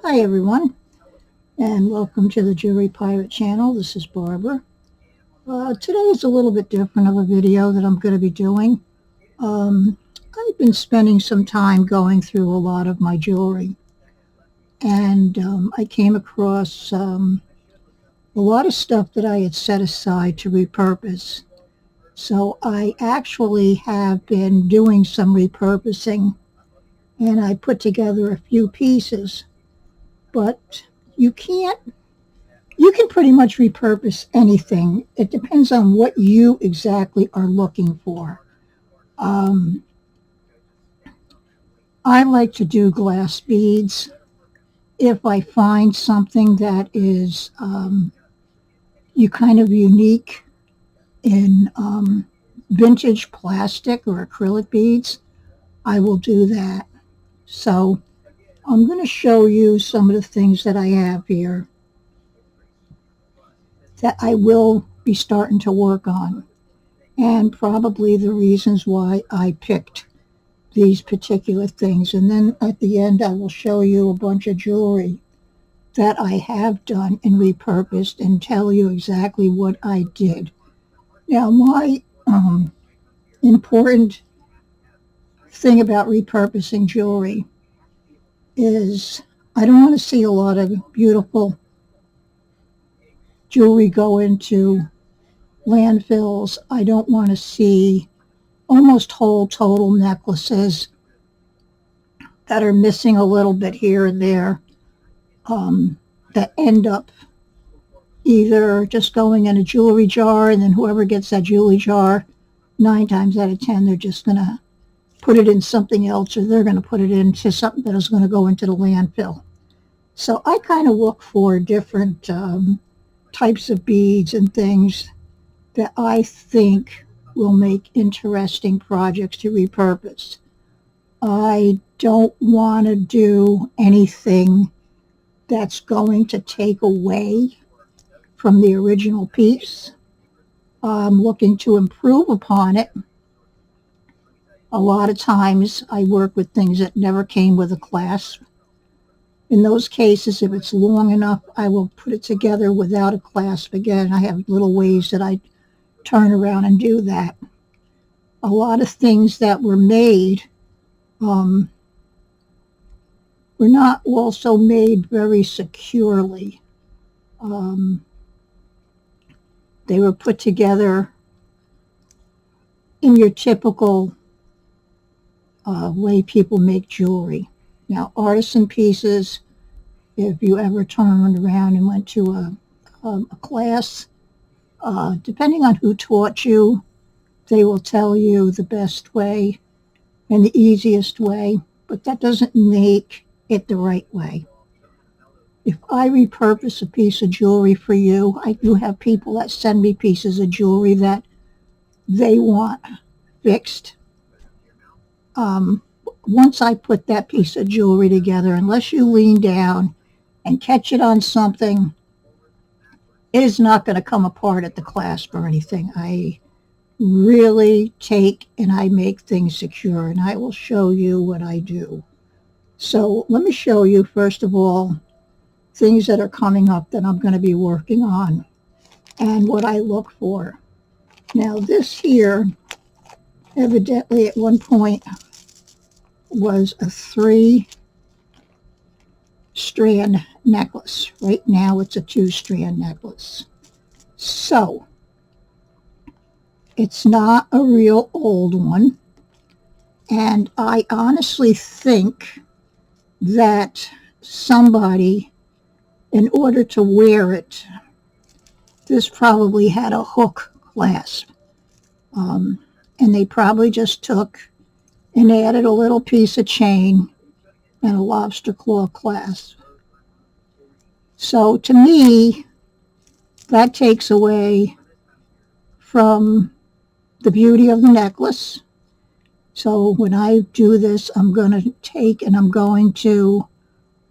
Hi everyone, and welcome to the Jewelry Pirate channel. This is Barbara. Today is a little bit different of a video that I'm going to be doing. I've been spending some time going through a lot of my jewelry, and I came across a lot of stuff that I had set aside to repurpose. So I actually have been doing some repurposing, and I put together a few pieces, but you can pretty much repurpose anything. It depends on what you exactly are looking for. I like to do glass beads. If I find something that is kind of unique in vintage plastic or acrylic beads, I will do that. So I'm going to show you some of the things that I have here that I will be starting to work on, and probably the reasons why I picked these particular things. And then at the end, I will show you a bunch of jewelry that I have done and repurposed and tell you exactly what I did. Now, my important thing about repurposing jewelry is I don't want to see a lot of beautiful jewelry go into landfills. I don't want to see almost whole total necklaces that are missing a little bit here and there, that end up either just going in a jewelry jar, and then whoever gets that jewelry jar, 9 times out of 10, they're just going to put it in something else, or they're going to put it into something that is going to go into the landfill. So I kind of look for different types of beads and things that I think will make interesting projects to repurpose. I don't want to do anything that's going to take away from the original piece. I'm looking to improve upon it. A lot of times I work with things that never came with a clasp. In those cases, if it's long enough, I will put it together without a clasp. Again, I have little ways that I turn around and do that. A lot of things that were made were not also made very securely. They were put together in your typical way people make jewelry. Now, artisan pieces, if you ever turned around and went to a class, depending on who taught you, they will tell you the best way and the easiest way, but that doesn't make it the right way. If I repurpose a piece of jewelry for you, I do have people that send me pieces of jewelry that they want fixed. Once I put that piece of jewelry together, unless you lean down and catch it on something, it is not going to come apart at the clasp or anything. I really take and I make things secure, and I will show you what I do. So let me show you, first of all, things that are coming up that I'm going to be working on and what I look for. Now, this here, evidently at one point, was a 3-strand necklace. Right now, it's a 2-strand necklace. So, it's not a real old one, and I honestly think that somebody, in order to wear it, this probably had a hook clasp, and they probably just took and added a little piece of chain and a lobster claw clasp. So to me, that takes away from the beauty of the necklace. So when I do this, I'm going to take and I'm going to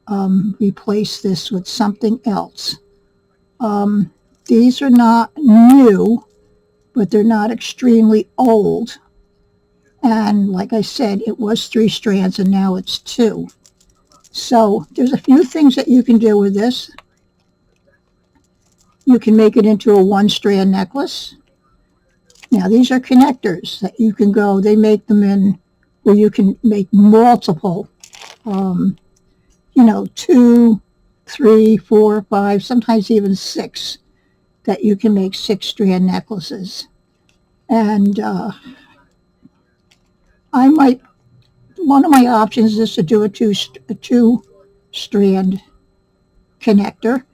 replace this with something else. These are not new, but they're not extremely old. And like I said, it was 3 strands and now it's 2. So there's a few things that you can do with this. You can make it into a one-strand necklace. Now these are connectors that you can go, they make them in where you can make multiple, 2, 3, 4, 5, sometimes even 6, that you can make 6-strand necklaces. And one of my options is to do a two-strand connector,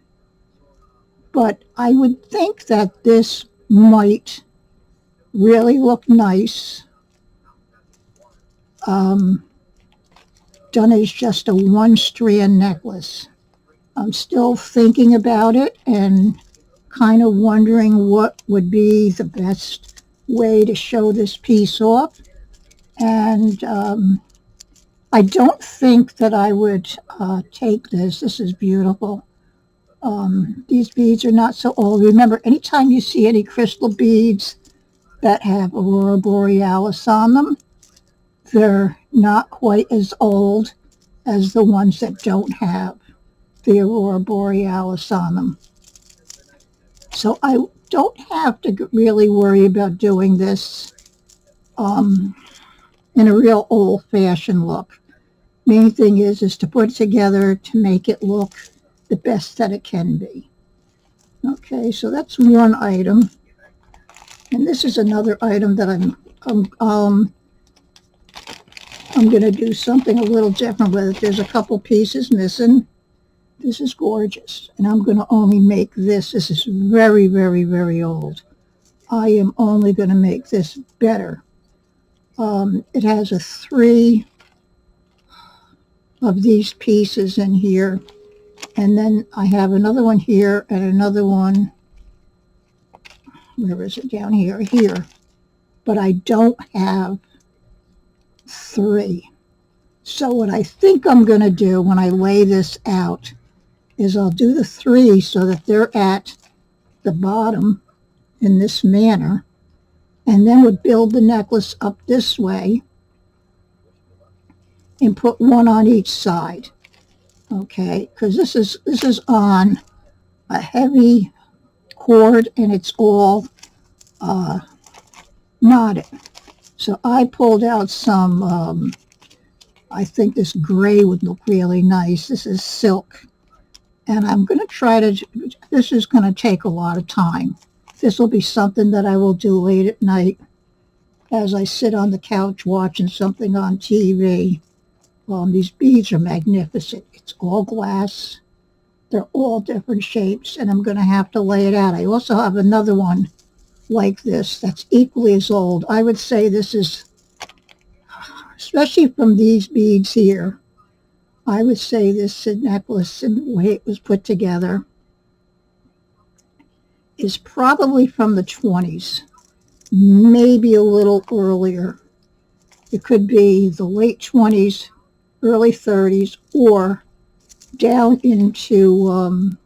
but I would think that this might really look nice done as just a one-strand necklace. I'm still thinking about it and kind of wondering what would be the best way to show this piece off. And I don't think that I would take this. This is beautiful. These beads are not so old. Remember, anytime you see any crystal beads that have Aurora Borealis on them, they're not quite as old as the ones that don't have the Aurora Borealis on them. So I don't have to really worry about doing this in a real old-fashioned look. Main thing is to put it together to make it look the best that it can be. Okay, so that's one item. And this is another item that I'm going to do something a little different with it. There's a couple pieces missing. This is gorgeous. And I'm going to only make this. This is very, very, very old. I am only going to make this better. It has 3 of these pieces in here. And then I have another one here and another one. Where is it? Down here. Here. But I don't have 3. So what I think I'm going to do when I lay this out is I'll do the 3 so that they're at the bottom in this manner, and then would build the necklace up this way and put one on each side. Okay, because this is on a heavy cord and it's all knotted. So I pulled out some, I think this gray would look really nice. This is silk. And I'm going to try to, this is going to take a lot of time. This will be something that I will do late at night as I sit on the couch watching something on TV. These beads are magnificent. It's all glass. They're all different shapes, and I'm going to have to lay it out. I also have another one like this that's equally as old. I would say this is, especially from these beads here, I would say this necklace and the way it was put together is probably from the 20s, maybe a little earlier. It could be the late 20s, early 30s, or down into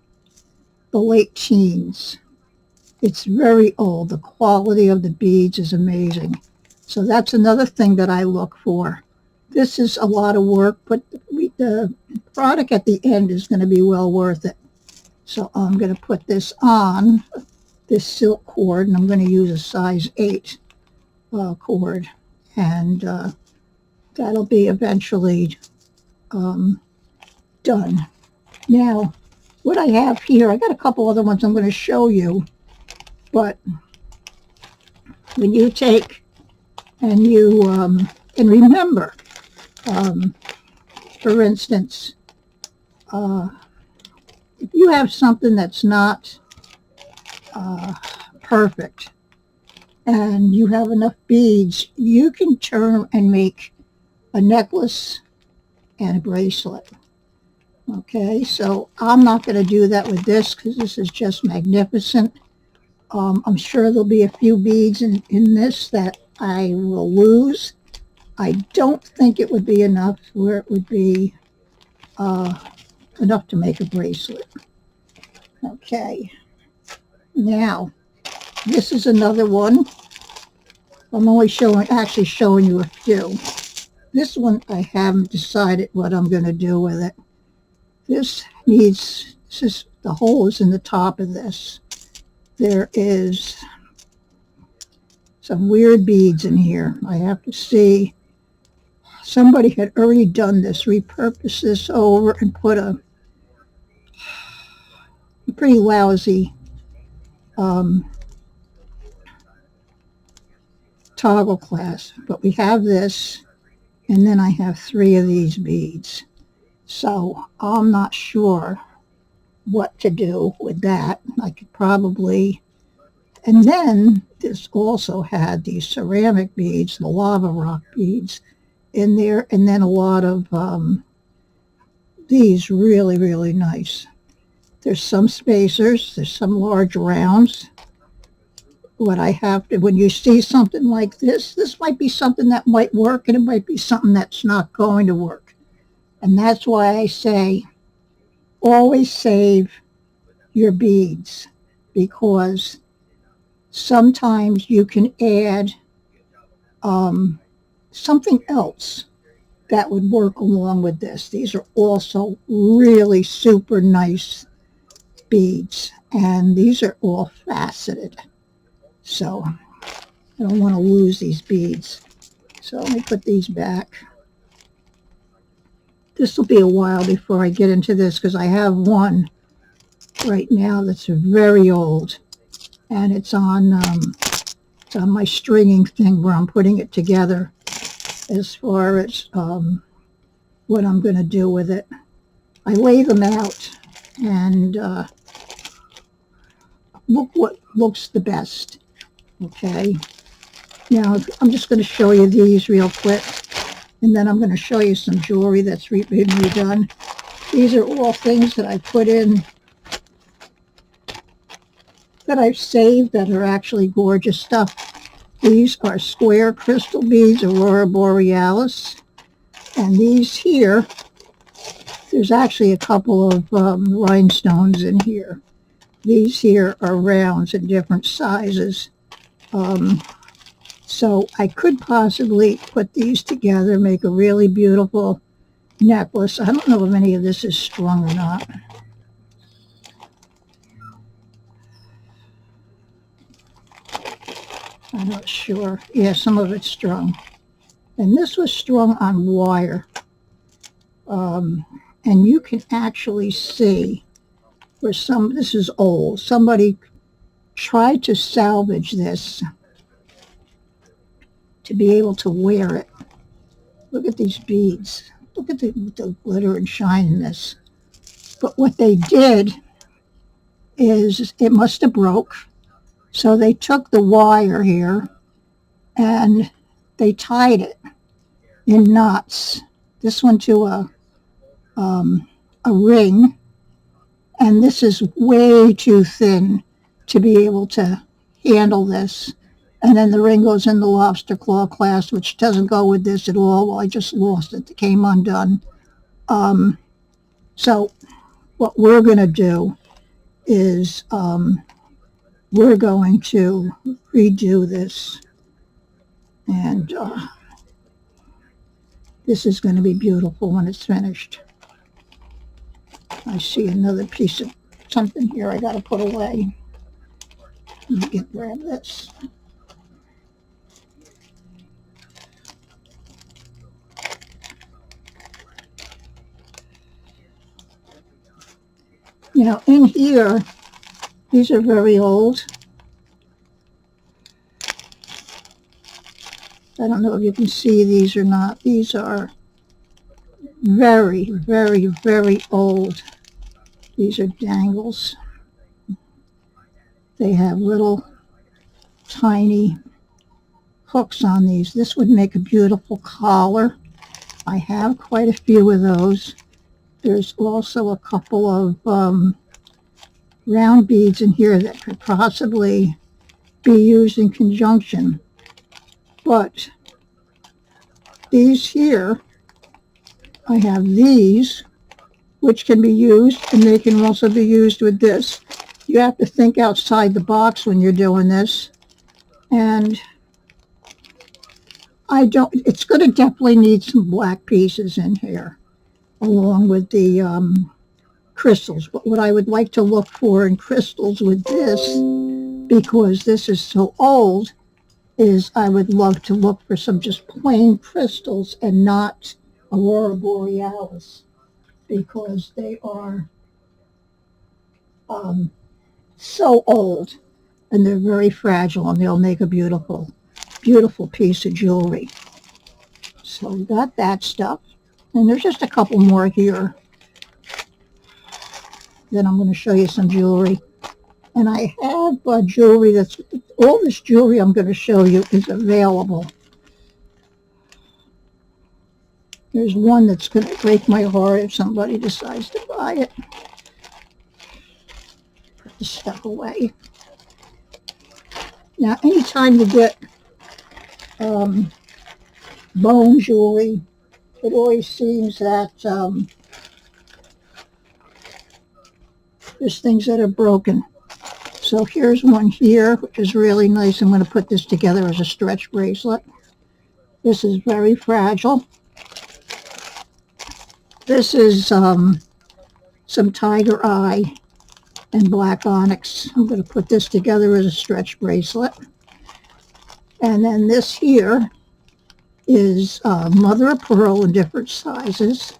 the late teens. It's very old. The quality of the beads is amazing. So that's another thing that I look for. This is a lot of work, but the product at the end is going to be well worth it. So I'm going to put this on this silk cord, and I'm going to use a size 8 cord. And that'll be eventually done. Now, what I have here, I got a couple other ones I'm going to show you, but when you take and you, and remember, for instance, if you have something that's not perfect and you have enough beads, you can turn and make a necklace and a bracelet. Okay, so I'm not going to do that with this because this is just magnificent. I'm sure there'll be a few beads in this that I will lose. I don't think it would be enough where it would be enough to make a bracelet. Okay, now this is another one. I'm only showing you a few. This one, I haven't decided what I'm going to do with it. This is the hole is in the top of this. There is some weird beads in here. I have to see. Somebody had already done this, repurposed this over and put a pretty lousy toggle clasp. But we have this, and then I have 3 of these beads. So I'm not sure what to do with that. I could probably, and then this also had these ceramic beads, the lava rock beads in there, and then a lot of these really, really nice. There's some spacers, there's some large rounds. What I have to, when you see something like this might be something that might work, and it might be something that's not going to work. And that's why I say, always save your beads, because sometimes you can add something else that would work along with this. These are also really super nice beads, and these are all faceted. So I don't want to lose these beads. So let me put these back. This will be a while before I get into this, because I have one right now that's very old, and it's on my stringing thing where I'm putting it together as far as what I'm going to do with it. I lay them out, and look what looks the best. Okay, now I'm just going to show you these real quick, and then I'm going to show you some jewelry that's been redone. These are all things that I put in, that I've saved, that are actually gorgeous stuff. These are square crystal beads, Aurora Borealis. And these here, there's actually a couple of rhinestones in here. These here are rounds in different sizes. So I could possibly put these together, make a really beautiful necklace. I don't know if any of this is strung or not. I'm not sure. Yeah, some of it's strung. And this was strung on wire. And you can actually see where this is old. Somebody tried to salvage this to be able to wear it. Look at these beads. Look at the glitter and shine in this. But what they did is, it must have broke. So they took the wire here and they tied it in knots. This one to a ring, and this is way too thin to be able to handle this. And then the ring goes in the lobster claw clasp, which doesn't go with this at all. Well, I just lost it. It came undone. So what we're going to do is we're going to redo this, and this is going to be beautiful when it's finished. I see another piece of something here I got to put away. Let me grab this. You know, in here, these are very old. I don't know if you can see these or not. These are very, very, very old. These are dangles. They have little tiny hooks on these. This would make a beautiful collar. I have quite a few of those. There's also a couple of round beads in here that could possibly be used in conjunction. But these here, I have these, which can be used, and they can also be used with this. You have to think outside the box when you're doing this. And I don't, it's going to definitely need some black pieces in here along with the crystals. But what I would like to look for in crystals with this, because this is so old, is I would love to look for some just plain crystals and not Aurora Borealis, because they are so old and they're very fragile and they'll make a beautiful, beautiful piece of jewelry. So we got that stuff. And there's just a couple more here. Then I'm going to show you some jewelry. And I have jewelry that's, all this jewelry I'm going to show you is available. There's one that's going to break my heart if somebody decides to buy it. Put the stuff away. Now, anytime you get bone jewelry, it always seems that there's things that are broken. So here's one here, which is really nice. I'm going to put this together as a stretch bracelet. This is very fragile. This is some tiger eye and black onyx. I'm going to put this together as a stretch bracelet. And then this here is mother of pearl in different sizes.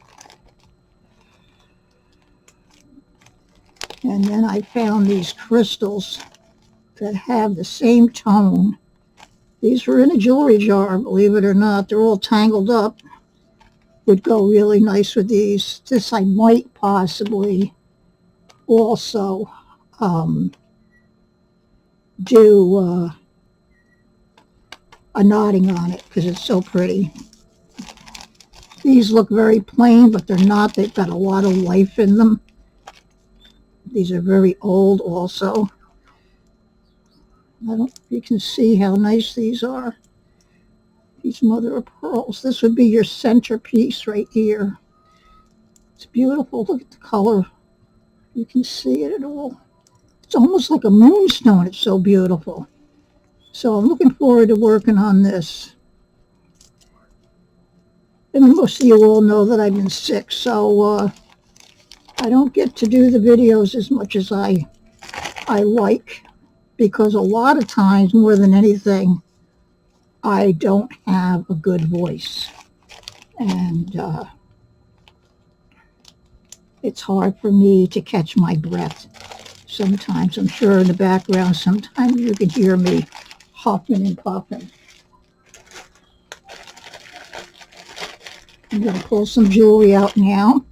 And then I found these crystals that have the same tone. These were in a jewelry jar, believe it or not. They're all tangled up. Would go really nice with these. This I might possibly also do a knotting on it because it's so pretty. These look very plain, but they're not. They've got a lot of life in them. These are very old also. I don't know if you can see how nice these are. These mother of pearls. This would be your centerpiece right here. It's beautiful. Look at the color. You can see it at all. It's almost like a moonstone. It's so beautiful. So I'm looking forward to working on this. And most of you all know that I've been sick, so I don't get to do the videos as much as I like, because a lot of times, more than anything, I don't have a good voice. And it's hard for me to catch my breath. Sometimes, I'm sure in the background, sometimes you can hear me huffing and puffing. I'm going to pull some jewelry out now.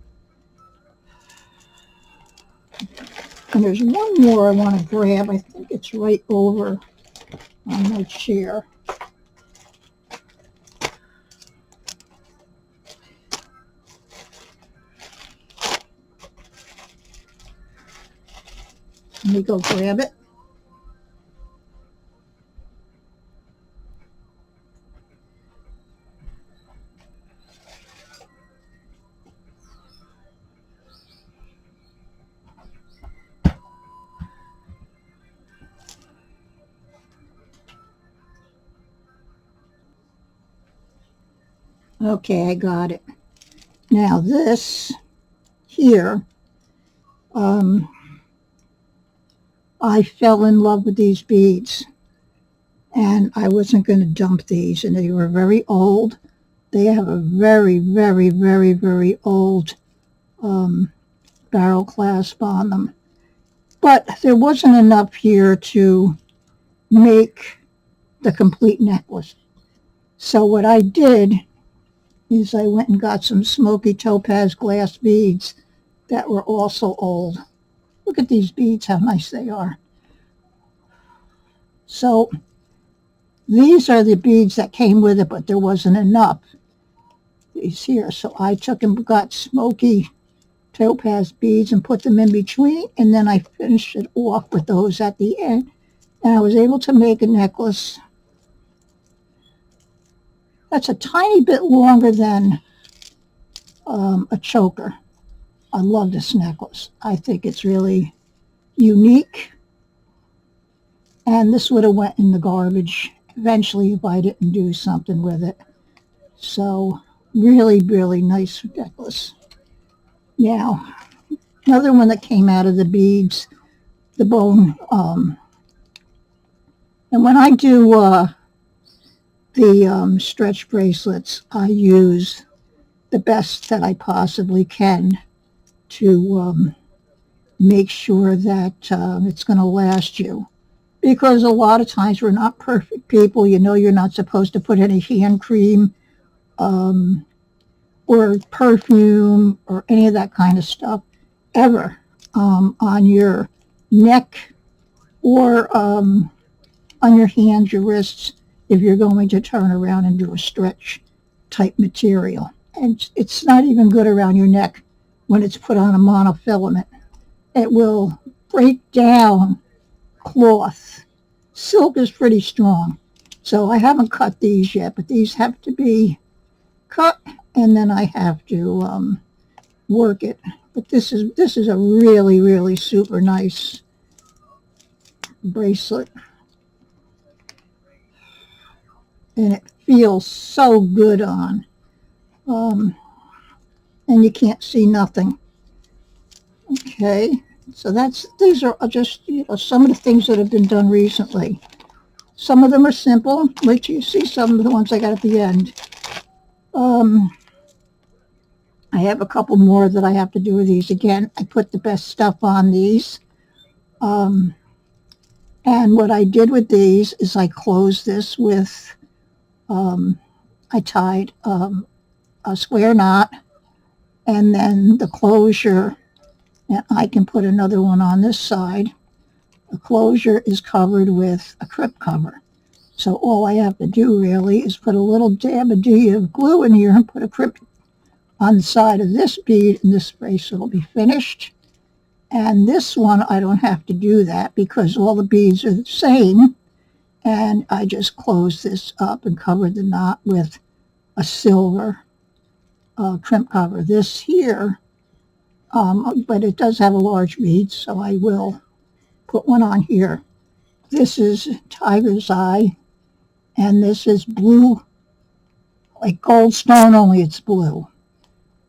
And there's one more I want to grab. I think it's right over on my chair. Let me go grab it. Okay, I got it. Now this here, I fell in love with these beads, and I wasn't going to dump these, and they were very old. They have a very, very, very, very old barrel clasp on them. But there wasn't enough here to make the complete necklace. So what I did is I went and got some smoky topaz glass beads that were also old. Look at these beads, how nice they are. So these are the beads that came with it, but there wasn't enough. These here. So I took and got smoky topaz beads and put them in between, and then I finished it off with those at the end. And I was able to make a necklace that's a tiny bit longer than a choker. I love this necklace. I think it's really unique. And this would have went in the garbage, eventually if I didn't do something with it. So really, really nice necklace. Now, another one that came out of the beads, the bone. And when I do the stretch bracelets, I use the best that I possibly can to make sure that it's going to last you. Because a lot of times we're not perfect people. You know, you're not supposed to put any hand cream or perfume or any of that kind of stuff ever on your neck or on your hands, your wrists, if you're going to turn around and do a stretch type material. And it's not even good around your neck when it's put on a monofilament. It will break down cloth. Silk is pretty strong. So I haven't cut these yet, but these have to be cut, and then I have to work it. But this is a really, really super nice bracelet. And it feels so good on. And you can't see nothing. Okay, so these are just some of the things that have been done recently. Some of them are simple. Wait till you see some of the ones I got at the end. I have a couple more that I have to do with these. Again, I put the best stuff on these. And what I did with these is I closed this with, I tied a square knot, and then the closure, and I can put another one on this side. The closure is covered with a crimp cover. So all I have to do really is put a little dab of glue in here and put a crimp on the side of this bead, and this bracelet will be finished. And this one, I don't have to do that because all the beads are the same. And I just close this up and cover the knot with a silver crimp cover. This here, but it does have a large bead, so I will put one on here. This is tiger's eye, and this is blue, like gold stone, only it's blue.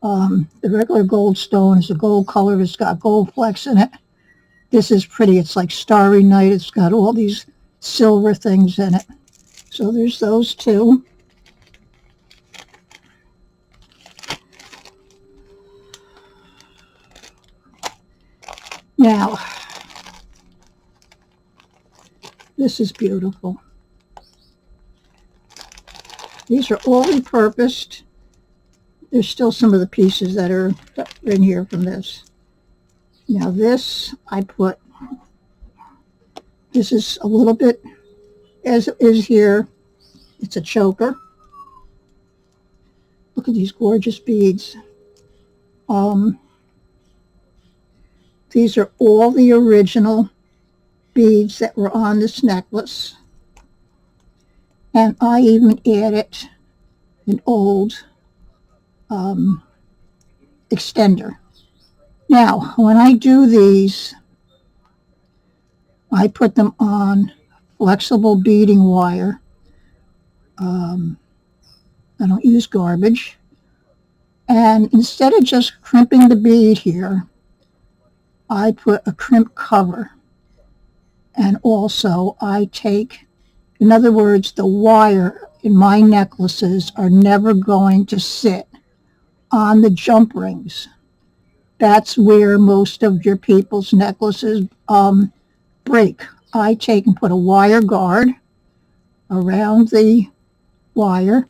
The regular gold stone is a gold color. It's got gold flecks in it. This is pretty. It's like Starry Night. It's got all these silver things in it. So there's those two. Now, this is beautiful. These are all repurposed. There's still some of the pieces that are in here from this. Now this, this is a little bit as it is here. It's a choker. Look at these gorgeous beads. These are all the original beads that were on this necklace. And I even added an old extender. Now, when I do these, I put them on flexible beading wire. I don't use garbage. And instead of just crimping the bead here, I put a crimp cover. And also I take, in other words, the wire in my necklaces are never going to sit on the jump rings. That's where most of your people's necklaces break. I take and put a wire guard around the wire,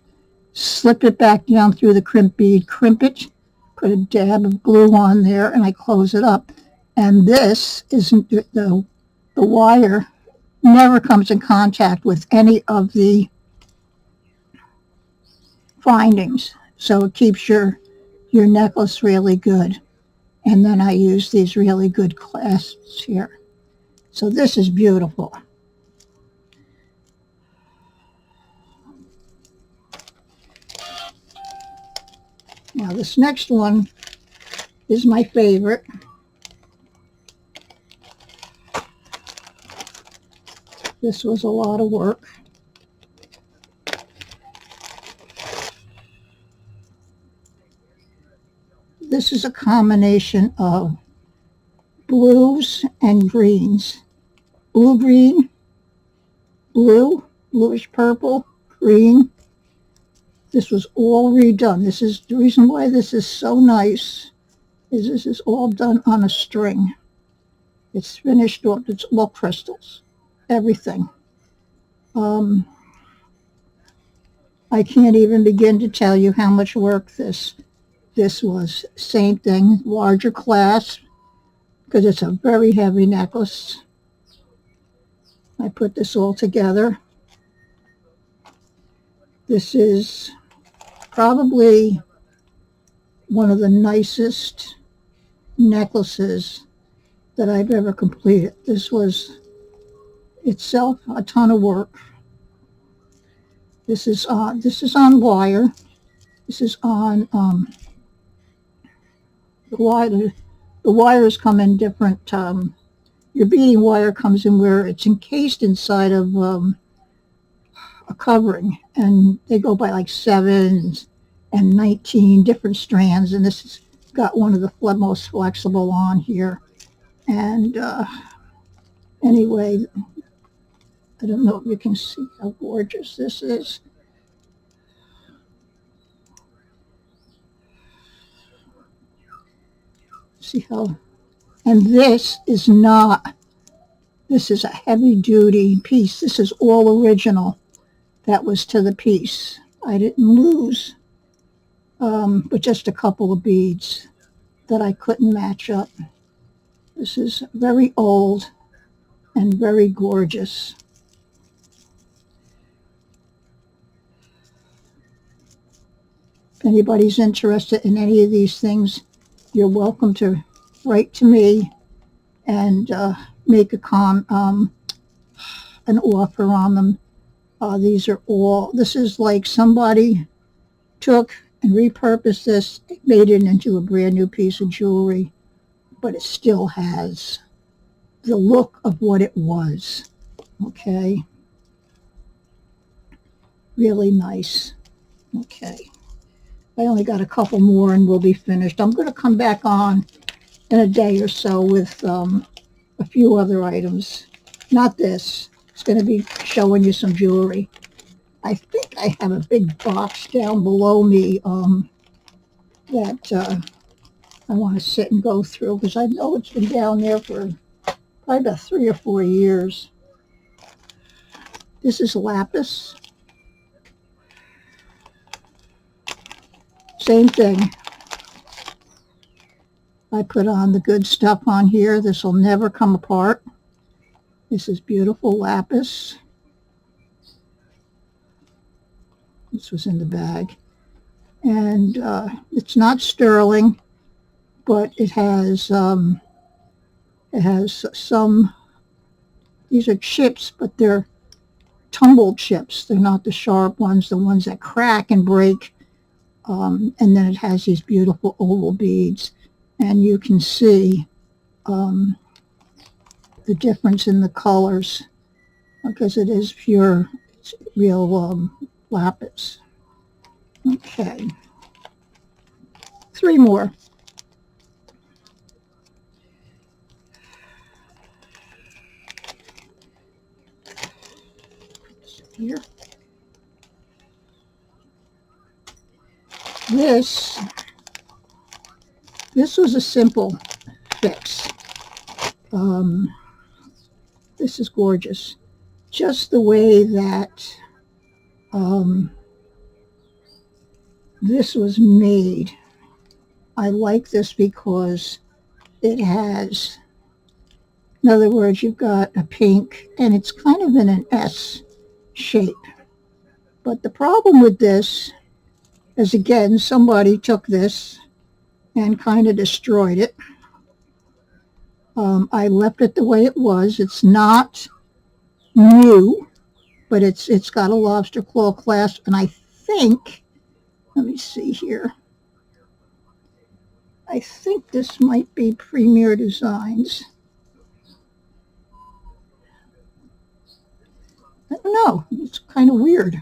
slip it back down through the crimp bead, crimp it, put a dab of glue on there, and I close it up. And this isn't the wire never comes in contact with any of the findings. So it keeps your necklace really good. And then I use these really good clasps here. So this is beautiful. Now this next one is my favorite. This was a lot of work. This is a combination of blues and greens. Blue, green, blue, bluish purple, green. This was all redone. This is the reason why this is so nice, is this is all done on a string. It's finished off, it's all crystals, everything. I can't even begin to tell you how much work this was. Same thing, larger clasp, because it's a very heavy necklace. I put this all together. This is probably one of the nicest necklaces that I've ever completed. This was itself a ton of work. This is on wire. This is on the wire. The wires come in different. Your beading wire comes in where it's encased inside of a covering, and they go by like 7 and 19 different strands. And this has got one of the most flexible on here. And anyway, I don't know if you can see how gorgeous this is. See how, and this is a heavy duty piece. This is all original. That was to the piece. I didn't lose, but just a couple of beads that I couldn't match up. This is very old and very gorgeous. If anybody's interested in any of these things, you're welcome to write to me and make an offer on them. This is like somebody took and repurposed this, made it into a brand new piece of jewelry, but it still has the look of what it was. Okay. Really nice. Okay. I only got a couple more and we'll be finished. I'm going to come back on in a day or so with a few other items. Not this. It's going to be showing you some jewelry. I think I have a big box down below me that I want to sit and go through, because I know it's been down there for probably about 3 or 4 years. This is lapis. Same thing. I put on the good stuff on here. This will never come apart. This is beautiful lapis. This was in the bag. And it's not sterling, but it has some, these are chips, but they're tumbled chips. They're not the sharp ones, the ones that crack and break. And then it has these beautiful oval beads. And you can see the difference in the colors, because it is pure, it's real lapis. Okay. 3 more. Here. This was a simple fix. This is gorgeous. Just the way that this was made. I like this because it has, in other words, you've got a pink and it's kind of in an S shape. But the problem with this is, again, somebody took this and kind of destroyed it. I left it the way it was. It's not new, but it's got a lobster claw clasp, and I think, let me see here. I think this might be Premier Designs. I don't know. It's kind of weird.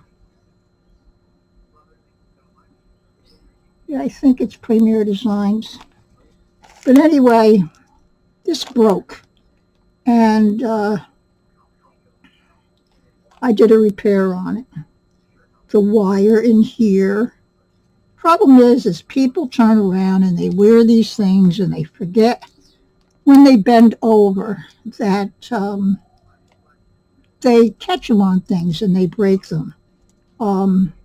Yeah, I think it's Premier Designs. But anyway, this broke. And I did a repair on it. The wire in here. Problem is people turn around and they wear these things and they forget when they bend over that they catch them on things and they break them.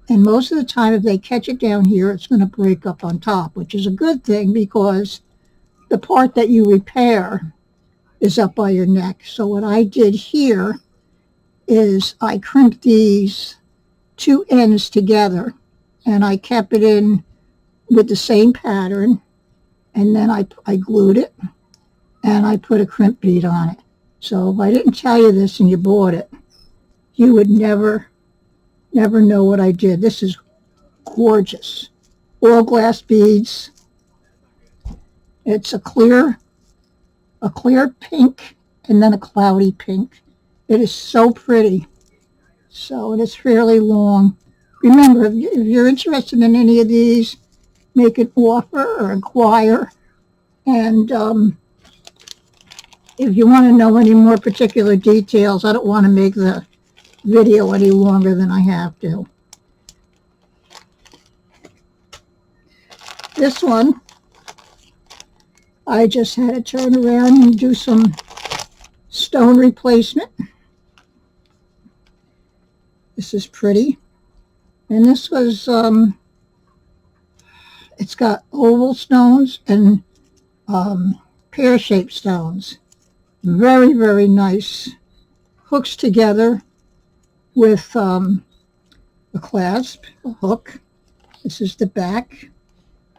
And most of the time, if they catch it down here, it's going to break up on top, which is a good thing because the part that you repair is up by your neck. So what I did here is I crimped these two ends together and I kept it in with the same pattern, and then I glued it and I put a crimp bead on it. So if I didn't tell you this and you bought it, you would never know what I did. This is gorgeous. All glass beads. It's a clear pink and then a cloudy pink. It is so pretty. So it is fairly long. Remember, if you're interested in any of these, make an offer or inquire. And if you want to know any more particular details, I don't want to make the video any longer than I have to. This one, I just had to turn around and do some stone replacement. This is pretty. And this was, it's got oval stones and pear-shaped stones. Very, very nice. Hooks together with a clasp, a hook. This is the back.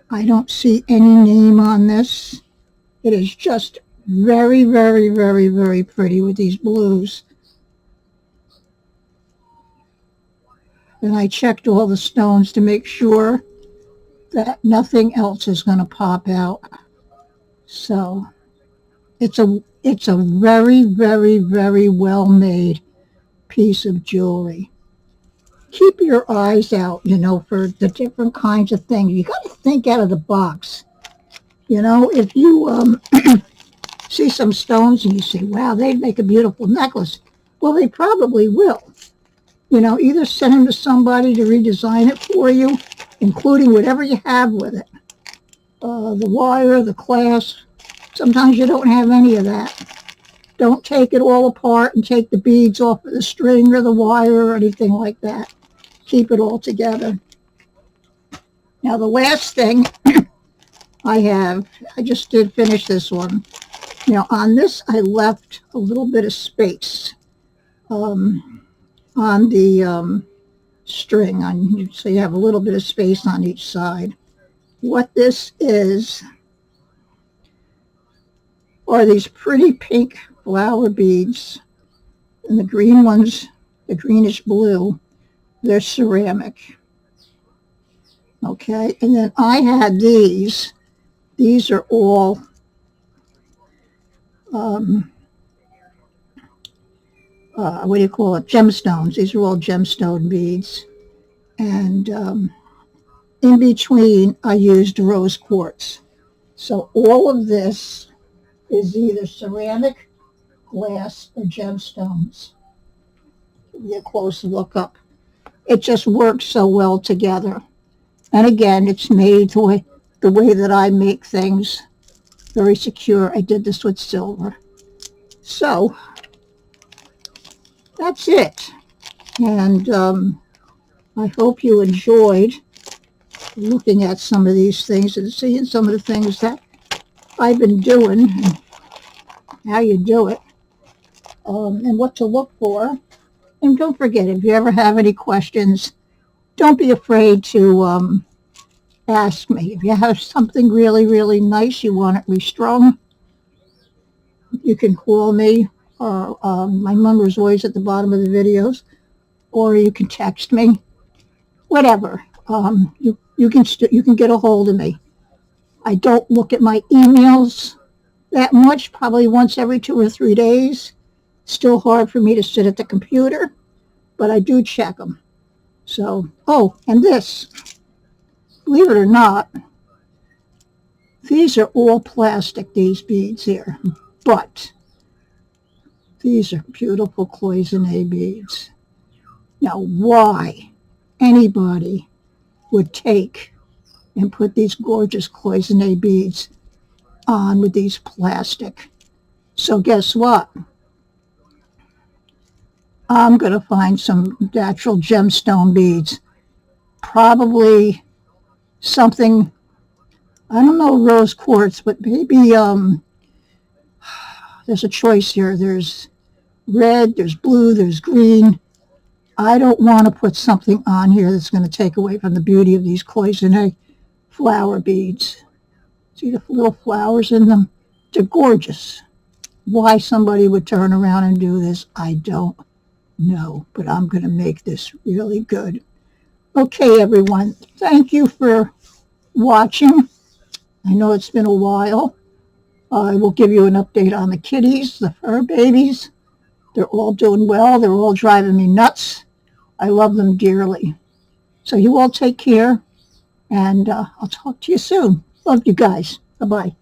I don't see any name on this. It is just very, very, very, very pretty with these blues. And I checked all the stones to make sure that nothing else is going to pop out. So it's a very, very, very well made piece of jewelry. Keep your eyes out, for the different kinds of things. You got to think out of the box. If you see some stones and you say, wow, they'd make a beautiful necklace. Well, they probably will. Either send them to somebody to redesign it for you, including whatever you have with it. The wire, the clasp. Sometimes you don't have any of that. Don't take it all apart and take the beads off of the string or the wire or anything like that. Keep it all together. Now the last thing I just did finish this one. Now on this I left a little bit of space on the string, so you have a little bit of space on each side. What this is are these pretty pink flower beads, and the green ones, the greenish blue, they're ceramic. Okay, and then I had these. These are all what do you call it? Gemstones. These are all gemstone beads. And in between, I used rose quartz. So all of this is either ceramic, glass, or gemstones. Give you a close look up. It just works so well together. And again, it's made the way that I make things, very secure. I did this with silver. So that's it. And I hope you enjoyed looking at some of these things and seeing some of the things that I've been doing and how you do it, and what to look for. And don't forget, if you ever have any questions, don't be afraid to ask me. If you have something really, really nice, you want it restrung, you can call me, or my number is always at the bottom of the videos, or you can text me, whatever. You can get a hold of me. I don't look at my emails that much, probably once every 2 or 3 days. Still hard for me to sit at the computer, but I do check them. So, and this. believe it or not, these are all plastic, these beads here, but these are beautiful cloisonne beads. Now, why anybody would take and put these gorgeous cloisonne beads on with these plastic? So guess what? I'm going to find some natural gemstone beads. Probably something, I don't know, rose quartz, but maybe there's a choice here. There's red, there's blue, there's green. I don't want to put something on here that's going to take away from the beauty of these cloisonne flower beads. See the little flowers in them? They're gorgeous. Why somebody would turn around and do this, I don't know, but I'm going to make this really good. Okay, everyone, thank you for watching. I know it's been a while. I will give you an update on the kitties, the fur babies. They're all doing well. They're all driving me nuts. I love them dearly. So you all take care, and I'll talk to you soon. Love you guys. Bye-bye.